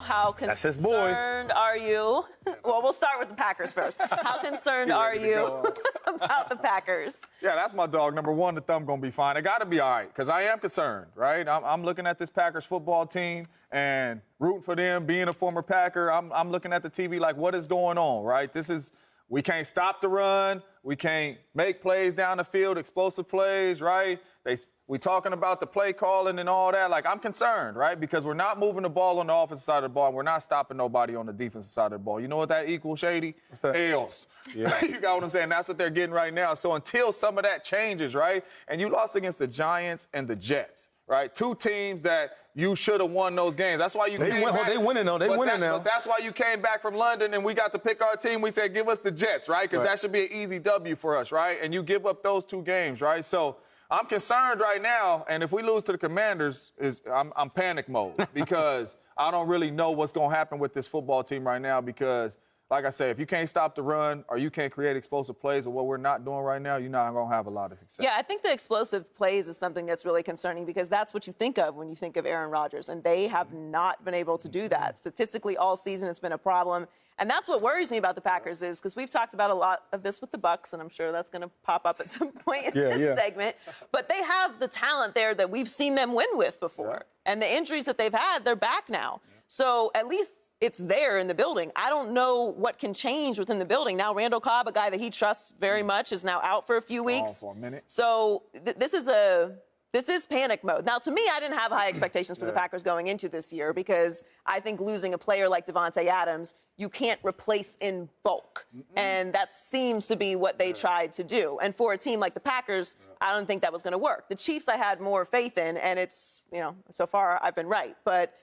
How concerned are you? Well, we'll start with the Packers first. How concerned are you about the Packers? Yeah, that's my dog. Number one, the thumb going to be fine. It got to be all right because I am concerned, right? I'm looking at this Packers football team and rooting for them, being a former Packer. I'm looking at the TV like, what is going on, right? We can't stop the run. We can't make plays down the field, explosive plays, right? We talking about the play calling and all that. Like, I'm concerned, right? Because we're not moving the ball on the offensive side of the ball, and we're not stopping nobody on the defensive side of the ball. You know what that equals, Shady? What's that? L's. Yeah. You got what I'm saying? That's what they're getting right now. So until some of that changes, right? And you lost against the Giants and the Jets, right? Two teams that you should have won those games. That's why you came back. They winning, though. They winning now. But that's why you came back from London and we got to pick our team. We said, give us the Jets, right? Because that should be an easy W for us, right? And you give up those two games, right? So I'm concerned right now, and if we lose to the Commanders, I'm panic mode because I don't really know what's going to happen with this football team right now because, like I said, if you can't stop the run or you can't create explosive plays or what we're not doing right now, you're not going to have a lot of success. Yeah, I think the explosive plays is something that's really concerning because that's what you think of when you think of Aaron Rodgers, and they have not been able to do that. Statistically, all season it's been a problem, and that's what worries me about the Packers is because we've talked about a lot of this with the Bucs, and I'm sure that's going to pop up at some point in this segment, but they have the talent there that we've seen them win with before, and the injuries that they've had, they're back now. So at least it's there in the building. I don't know what can change within the building. Now, Randall Cobb, a guy that he trusts very much, is now out for a few weeks. For a minute. So this is panic mode. Now, to me, I didn't have high expectations for the Packers going into this year because I think losing a player like Devontae Adams, you can't replace in bulk. And that seems to be what they tried to do. And for a team like the Packers, I don't think that was going to work. The Chiefs I had more faith in, and it's, so far I've been right. But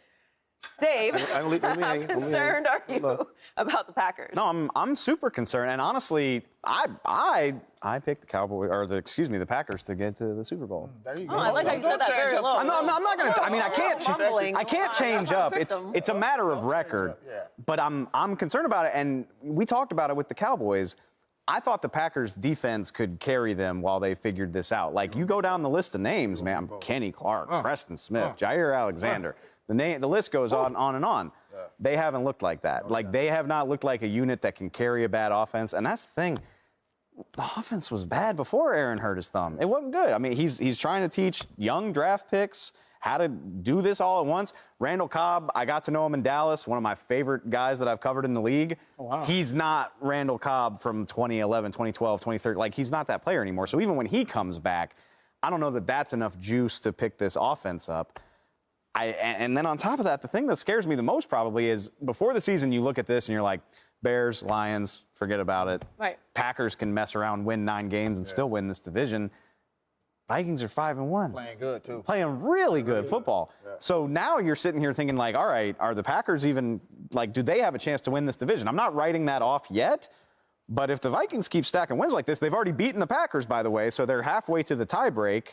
Dave, how concerned are you about the Packers? No, I'm super concerned, and honestly, I picked the Cowboys the Packers to get to the Super Bowl. There you go. Oh, I like how you said that very low. I'm not going to. I mean, I can't change up. It's a matter of record, but I'm concerned about it, and we talked about it with the Cowboys. I thought the Packers defense could carry them while they figured this out. Like, you go down the list of names, man. Kenny Clark, Preston Smith, Jair Alexander. The list goes on and on. They haven't looked like that. Like, they have not looked like a unit that can carry a bad offense. And that's the thing. The offense was bad before Aaron hurt his thumb. It wasn't good. I mean, he's trying to teach young draft picks how to do this all at once. Randall Cobb, I got to know him in Dallas, one of my favorite guys that I've covered in the league. Oh, wow. He's not Randall Cobb from 2011, 2012, 2013. Like, he's not that player anymore. So even when he comes back, I don't know that that's enough juice to pick this offense up. And then on top of that, the thing that scares me the most probably is before the season you look at this and you're like, Bears, Lions, forget about it. Right. Packers can mess around, win 9 games, and still win this division. Vikings are 5-1. Playing good, too. Playing really good football. Yeah. So now you're sitting here thinking, like, all right, are the Packers even, like, do they have a chance to win this division? I'm not writing that off yet, but if the Vikings keep stacking wins like this, they've already beaten the Packers, by the way, so they're halfway to the tiebreak.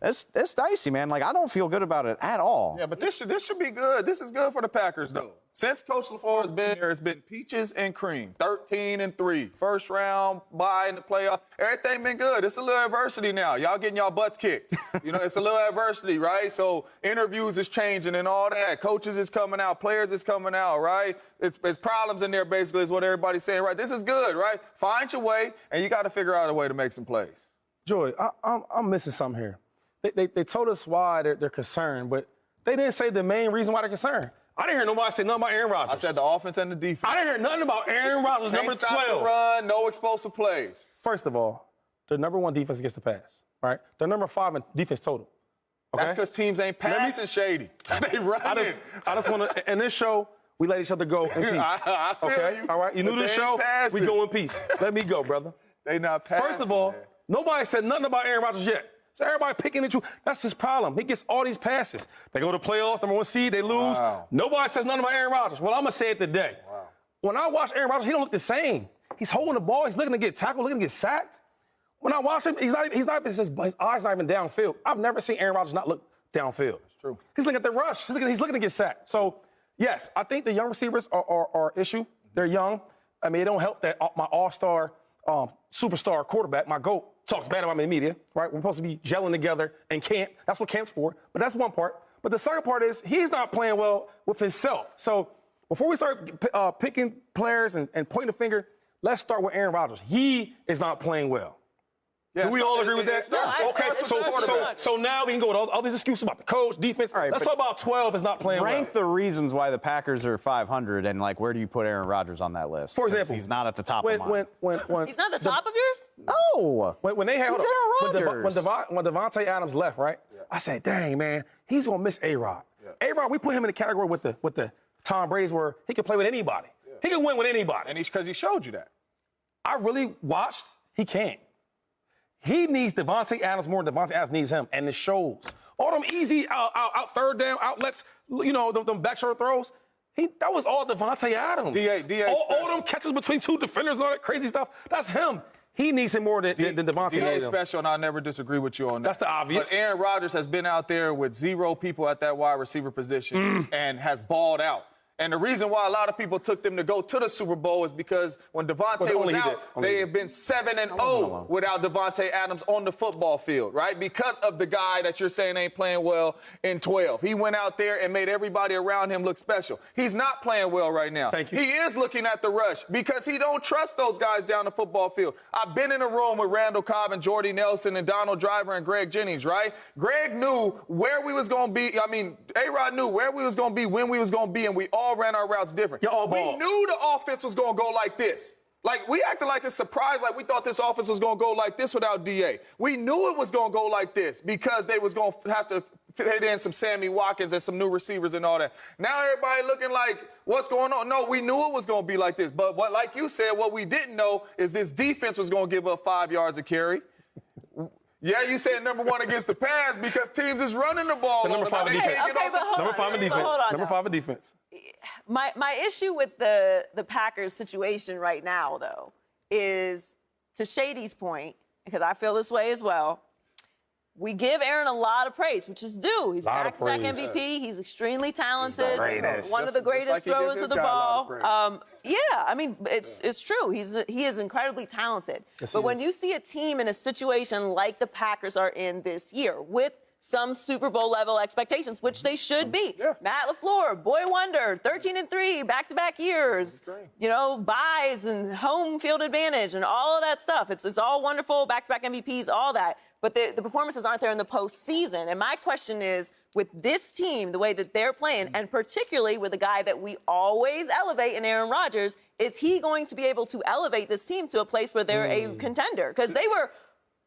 That's dicey, man. Like, I don't feel good about it at all. Yeah, but this should be good. This is good for the Packers, though. Since Coach LaFleur has been here, it's been peaches and cream. 13-3. First round, bye in the playoff. Everything been good. It's a little adversity now. Y'all getting y'all butts kicked. It's a little adversity, right? So interviews is changing and all that. Coaches is coming out. Players is coming out, right? It's problems in there, basically, is what everybody's saying, right? This is good, right? Find your way, and you got to figure out a way to make some plays. Joy, I'm missing something here. They told us why they're concerned, but they didn't say the main reason why they're concerned. I didn't hear nobody say nothing about Aaron Rodgers. I said the offense and the defense. I didn't hear nothing about Aaron Rodgers, number 12. Stop the run, no explosive plays. First of all, they're number 1 defense against the pass, right? They're number 5 in defense total. Okay? That's because teams ain't passing, Shady. They running. I just want to, in this show, we let each other go in peace. I feel okay? you. All right? You knew this show, we go in peace. Let me go, brother. They not passing. First of all, man. Nobody said nothing about Aaron Rodgers yet. So everybody picking at you. That's his problem. He gets all these passes. They go to playoffs, number 1 seed, they lose. Wow. Nobody says nothing about Aaron Rodgers. Well, I'm going to say it today. Wow. When I watch Aaron Rodgers, he don't look the same. He's holding the ball. He's looking to get tackled, looking to get sacked. When I watch him, his eyes not even downfield. I've never seen Aaron Rodgers not look downfield. That's true. He's looking at the rush. He's looking to get sacked. So, yes, I think the young receivers are an issue. They're young. I mean, it don't help that my all-star, superstar quarterback, my GOAT, talks bad about me in the media, right? We're supposed to be gelling together in camp. That's what camp's for. But that's one part. But the second part is he's not playing well with himself. So Before we start picking players and pointing the finger, let's start with Aaron Rodgers. He is not playing well. Yeah, Do we all agree with that? So now we can go with all these excuses about the coach, defense. All right, let's talk about 12 is not playing well. Rank the reasons why the Packers are 500, and like where do you put Aaron Rodgers on that list? For example, he's not at the top of mine. He's not the top of yours? No. When they had Aaron Rodgers. when Devontae Adams left, right? Yeah. I said, dang man, he's gonna miss A-Rod. Yeah. A-Rod, we put him in the category with the Tom Brady's where he can play with anybody. Yeah. He can win with anybody. And because he showed you that. I really watched. He can't. He needs Devontae Adams more than Devontae Adams needs him, and it shows. All them easy out third down outlets, you know, them back shoulder throws. That was all Devontae Adams. All them catches between two defenders and all that crazy stuff. That's him. He needs him more than Devontae Adams. Special, and I never disagree with you on that. That's the obvious. But Aaron Rodgers has been out there with 0 people at that wide receiver position and has balled out. And the reason why a lot of people took them to go to the Super Bowl is because when Devontae was out, they have been 7-0 without Devontae Adams on the football field, right? Because of the guy that you're saying ain't playing well in 12. He went out there and made everybody around him look special. He's not playing well right now. Thank you. He is looking at the rush because he don't trust those guys down the football field. I've been in a room with Randall Cobb and Jordy Nelson and Donald Driver and Greg Jennings, right? Greg knew where we was going to be. I mean, A-Rod knew where we was going to be, when we was going to be, and we all ran our routes different. We knew the offense was going to go like this. Like, we acted like it's surprise, like we thought this offense was going to go like this without DA. We knew it was going to go like this because they was going to have to fit in some Sammy Watkins and some new receivers and all that. Now everybody looking like, what's going on? No, we knew it was going to be like this. But what, like you said, what we didn't know is this defense was going to give up 5 yards a carry. Yeah, you said number 1 against the pass because teams is running the ball. Number 5 in defense. Number 5 in defense. Number 5 in defense. My issue with the Packers situation right now, though, is to Shady's point, because I feel this way as well. We give Aaron a lot of praise, which is due. He's back-to-back MVP. He's extremely talented. One of the greatest throwers of the ball. Yeah, I mean, it's true. He is incredibly talented. Yes, but when you see a team in a situation like the Packers are in this year with some Super Bowl level expectations, which they should be. Yeah. Matt LaFleur, boy wonder, 13-3, back-to-back years. You know, buys and home field advantage and all of that stuff. It's all wonderful, back-to-back MVPs, all that. But the performances aren't there in the postseason. And my question is, with this team, the way that they're playing, and particularly with a guy that we always elevate in Aaron Rodgers, is he going to be able to elevate this team to a place where they're a contender? Because they were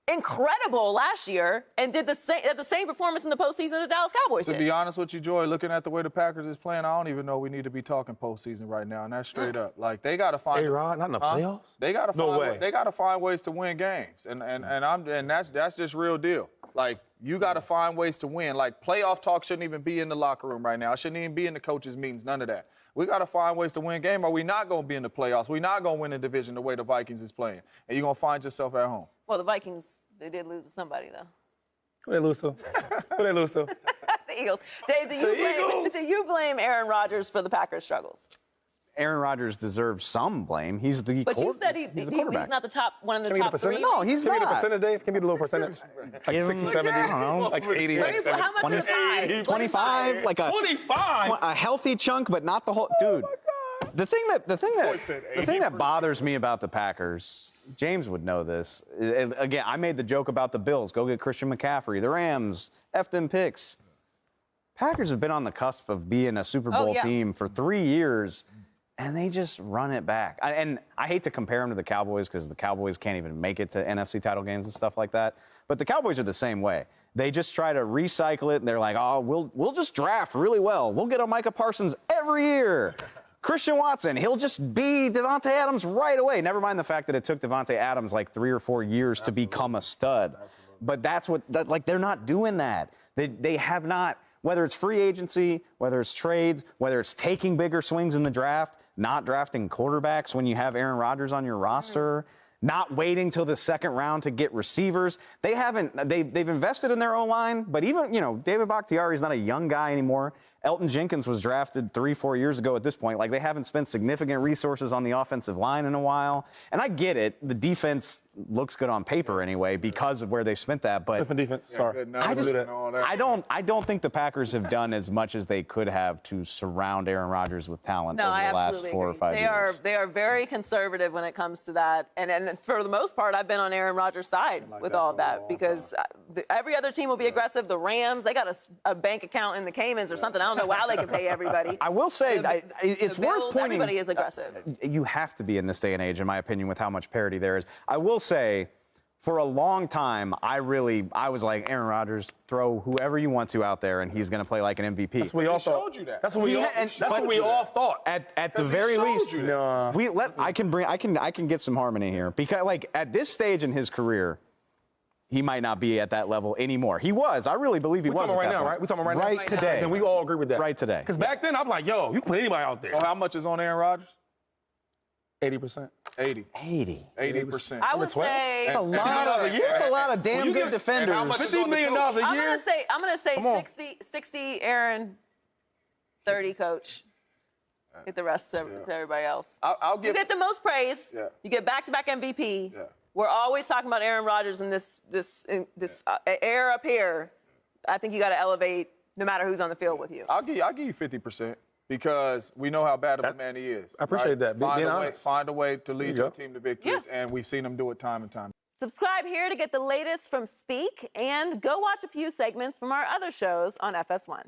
incredible last year and did the same performance in the postseason that the Dallas Cowboys did. To be honest with you, Joy, looking at the way the Packers is playing, I don't even know we need to be talking postseason right now, and that's straight up. Like, they got to find A-Rod, not in the playoffs? They got to find they got to find ways to win games, and that's just real deal. Like, you got to find ways to win. Like, playoff talk shouldn't even be in the locker room right now. It shouldn't even be in the coaches' meetings, none of that. We got to find ways to win game, or we not going to be in the playoffs. We're not going to win the division the way the Vikings is playing, and you're going to find yourself at home. Well, the Vikings, they did lose to somebody, though. Who they lose to? The Eagles. Dave, do you blame Aaron Rodgers for the Packers' struggles? Aaron Rodgers deserves some blame. He's the But you said he's not the top, one of the top 3. No, he's not. Can we get a percentage, Dave? Can we get a little percentage? Like 60, 70? I don't know. Like 80, like 70. How much is 5? 25? Like 25? A healthy chunk, but not the whole. Dude, the thing that bothers me about the Packers, James would know this. Again, I made the joke about the Bills. Go get Christian McCaffrey. The Rams, F them picks. Packers have been on the cusp of being a Super Bowl team for 3 years. And they just run it back. And I hate to compare them to the Cowboys because the Cowboys can't even make it to NFC title games and stuff like that. But the Cowboys are the same way. They just try to recycle it, and they're like, oh, we'll just draft really well. We'll get a Micah Parsons every year. Christian Watson, he'll just be Devontae Adams right away. Never mind the fact that it took Devontae Adams like 3 or 4 years to become a stud. But they're not doing that. They have not, whether it's free agency, whether it's trades, whether it's taking bigger swings in the draft, not drafting quarterbacks when you have Aaron Rodgers on your roster, not waiting till the second round to get receivers. They've invested in their O-line, but even, David Bakhtiari is not a young guy anymore. Elton Jenkins was drafted 3-4 years ago at this point. Like, they haven't spent significant resources on the offensive line in a while. And I get it. The defense looks good on paper anyway because of where they spent that. But Different defense. Sorry. I don't think the Packers have done as much as they could have to surround Aaron Rodgers with talent over the last 4 or 5 years. They are very conservative when it comes to that. And for the most part, I've been on Aaron Rodgers' side with all of that because every other team will be aggressive. The Rams, they got a bank account in the Caymans or something. I don't know how they can pay everybody. I will say, it's worth pointing. Everybody is aggressive. You have to be in this day and age, in my opinion, with how much parity there is. I will say, for a long time, I was like, Aaron Rodgers, throw whoever you want to out there, and he's going to play like an MVP. That's what we all thought. Showed you that. That's what we all thought. At the very least, no. I can get some harmony here because, like, at this stage in his career, he might not be at that level anymore. He was. I really believe he was. We're talking right now, right? We're talking right now. Right today. And we all agree with that. Right today. Because back then, I'm like, yo, you can put anybody out there. So how much is on Aaron Rodgers? 80%. 80%. I would say It's a lot of year. It's a lot of damn good defenders. how much is $50 on the million coach? a year. I'm gonna say 60 Aaron, 30 coach. Get the rest to everybody else. I'll give You get the most praise. Yeah. You get back-to-back MVP. Yeah. We're always talking about Aaron Rodgers in this air up here. I think you got to elevate no matter who's on the field with you. I'll give you 50% because we know how bad of a man he is. I appreciate that. Being honest. Find a way to lead you your go. team to victories, and we've seen him do it time and time. Subscribe here to get the latest from Speak, and go watch a few segments from our other shows on FS1.